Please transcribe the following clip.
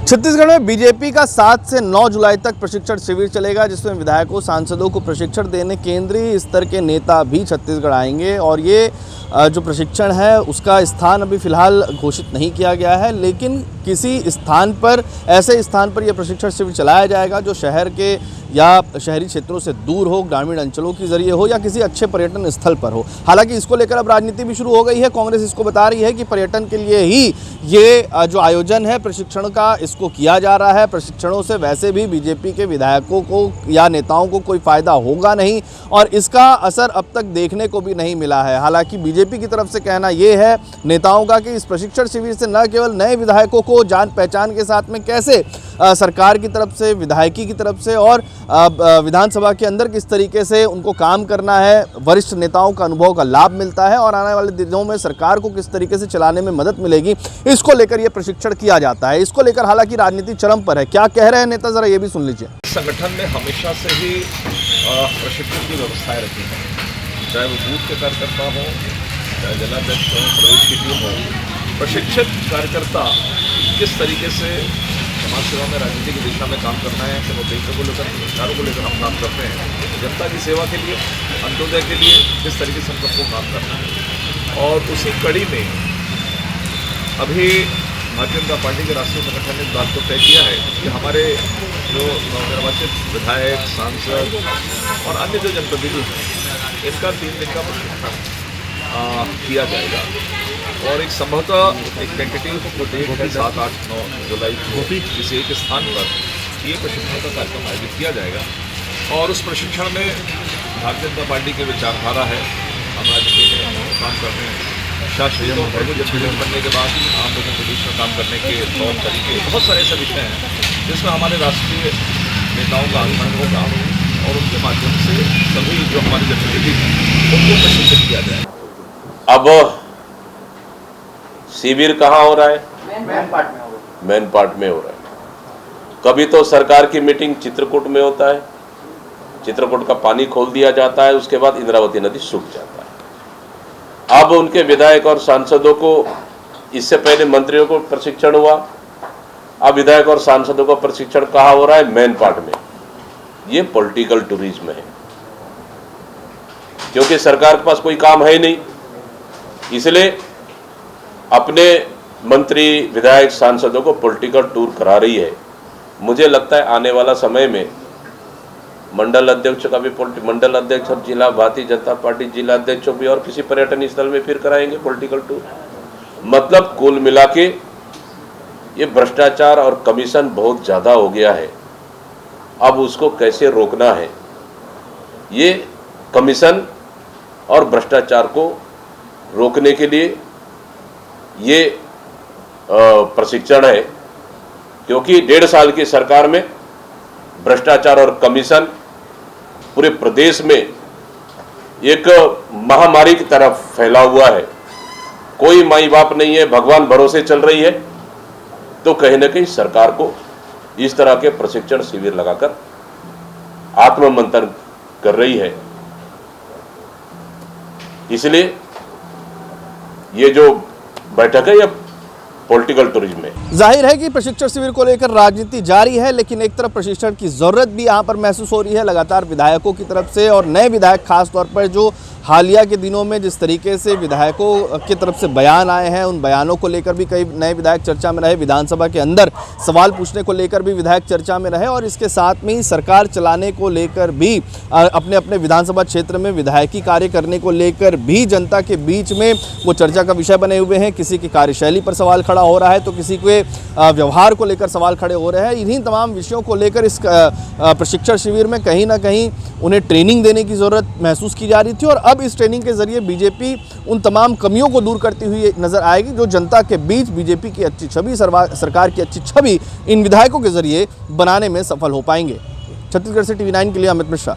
छत्तीसगढ़ में बीजेपी का 7 से 9 जुलाई तक प्रशिक्षण शिविर चलेगा, जिसमें विधायकों सांसदों को प्रशिक्षण देने केंद्रीय स्तर के नेता भी छत्तीसगढ़ आएंगे। और ये जो प्रशिक्षण है उसका स्थान अभी फिलहाल घोषित नहीं किया गया है, लेकिन किसी स्थान पर, ऐसे स्थान पर यह प्रशिक्षण शिविर चलाया जाएगा जो शहर के या शहरी क्षेत्रों से दूर हो, ग्रामीण अंचलों के जरिए हो या किसी अच्छे पर्यटन स्थल पर हो। हालांकि इसको लेकर अब राजनीति भी शुरू हो गई है। कांग्रेस इसको बता रही है कि पर्यटन के लिए ही ये जो आयोजन है प्रशिक्षण का, इसको किया जा रहा है। प्रशिक्षणों से वैसे भी बीजेपी के विधायकों को या नेताओं को कोई फायदा होगा नहीं और इसका असर अब तक देखने को भी नहीं मिला है। हालांकि बीजेपी की तरफ से कहना ये है नेताओं का कि इस प्रशिक्षण शिविर से न केवल नए विधायकों को जान पहचान के साथ में कैसे सरकार की तरफ से, विधायकी की तरफ से और विधानसभा के अंदर किस तरीके से उनको काम करना है, वरिष्ठ नेताओं का अनुभव का लाभ मिलता है और आने वाले दिनों में सरकार को किस तरीके से चलाने में मदद मिलेगी, इसको लेकर यह प्रशिक्षण किया जाता है। इसको लेकर हालांकि राजनीति चरम पर है। क्या कह रहे हैं नेता, जरा ये भी सुन लीजिए। संगठन ने हमेशा से ही प्रशिक्षण की व्यवस्थाएं रखी हैं, चाहे वो बूथ के कार्यकर्ता हो, चाहे जिलाध्यक्ष हो, प्रदेश की टीम हो। प्रशिक्षित कार्यकर्ता किस तरीके से समाज सेवा में, राजनीति की दिशा में काम करना है, तो देशों को लेकर, संस्कारों को लेकर हम काम करते हैं, जनता की सेवा के लिए, अंत्योदय के लिए किस तरीके से हम सबको काम करना है। और उसी कड़ी में अभी भारतीय जनता पार्टी के राष्ट्रीय संगठन ने इस बात को तय किया है कि हमारे जो नवनिर्वाचित विधायक, सांसद और अन्य जो जनप्रतिनिधि हैं, इनका 3 दिन का प्रशिक्षण किया जाएगा। और एक संभवतः एक टेंटेटिव डेट है 7, 8, 9 जुलाई को किसी एक स्थान पर ये प्रशिक्षण का कार्यक्रम आयोजित किया जाएगा। और उस प्रशिक्षण में भारतीय जनता पार्टी की विचारधारा है, हम राजनीति में काम कर रहे हैं, शासकीय जनप्रतिनिधि बनने के बाद आम लोगों के बीच में काम करने के तौर तरीके, बहुत सारे ऐसे विषय हैं जिसमें हमारे राष्ट्रीय नेताओं का आगमन होगा और उनके माध्यम से सभी जो हमारे जनप्रतिनिधि हैं उनको प्रशिक्षित किया जाएगा। अब शिविर कहाँ हो रहा है? मेन पार्ट में हो रहा है। कभी तो सरकार की मीटिंग चित्रकूट में होता है, चित्रकूट का पानी खोल दिया जाता है, उसके बाद इंद्रावती नदी सूख जाता है। अब उनके विधायक और सांसदों को, इससे पहले मंत्रियों को प्रशिक्षण हुआ, अब विधायक और सांसदों का प्रशिक्षण कहाँ हो रहा है? मेन पार्ट में। ये पॉलिटिकल टूरिज्म है, क्योंकि सरकार के पास कोई काम है ही नहीं, इसलिए अपने मंत्री, विधायक, सांसदों को पॉलिटिकल टूर करा रही है। मुझे लगता है आने वाला समय में मंडल अध्यक्ष का भी, मंडल अध्यक्ष और जिला भारतीय जनता पार्टी जिला अध्यक्षों भी और किसी पर्यटन स्थल में फिर कराएंगे पॉलिटिकल टूर। मतलब कुल मिला के ये भ्रष्टाचार और कमीशन बहुत ज़्यादा हो गया है। अब उसको कैसे रोकना है, ये कमीशन और भ्रष्टाचार को रोकने के लिए ये प्रशिक्षण है, क्योंकि 1.5 साल की सरकार में भ्रष्टाचार और कमीशन पूरे प्रदेश में एक महामारी की तरफ फैला हुआ है। कोई माई बाप नहीं है, भगवान भरोसे चल रही है। तो कहीं ना कहीं सरकार को इस तरह के प्रशिक्षण शिविर लगाकर आत्ममंथन कर रही है। इसलिए ये जो बैठक है, ये पॉलिटिकल टूरिज्म में। जाहिर है कि प्रशिक्षण शिविर को लेकर राजनीति जारी है, लेकिन एक तरफ प्रशिक्षण की जरूरत भी यहाँ पर महसूस हो रही है लगातार विधायकों की तरफ से और नए विधायक खास तौर पर जो हालिया के दिनों में जिस तरीके से विधायकों की तरफ से बयान आए हैं, उन बयानों को लेकर भी कई नए विधायक चर्चा में रहे। विधानसभा के अंदर सवाल पूछने को लेकर भी विधायक चर्चा में रहे और इसके साथ में ही सरकार चलाने को लेकर भी, अपने अपने विधानसभा क्षेत्र में विधायकी कार्य करने को लेकर भी जनता के बीच में वो चर्चा का विषय बने हुए हैं। किसी की कार्यशैली पर सवाल खड़ा हो रहा है तो किसी के व्यवहार को लेकर सवाल खड़े हो रहे हैं। इन्हीं तमाम विषयों को लेकर इस प्रशिक्षण शिविर में कहीं ना कहीं उन्हें ट्रेनिंग देने की ज़रूरत महसूस की जा रही थी और अब इस ट्रेनिंग के जरिए बीजेपी उन तमाम कमियों को दूर करती हुई नजर आएगी जो जनता के बीच बीजेपी की अच्छी छवि, सरकार की अच्छी छवि इन विधायकों के जरिए बनाने में सफल हो पाएंगे। छत्तीसगढ़ से TV9 के लिए अमित मिश्रा।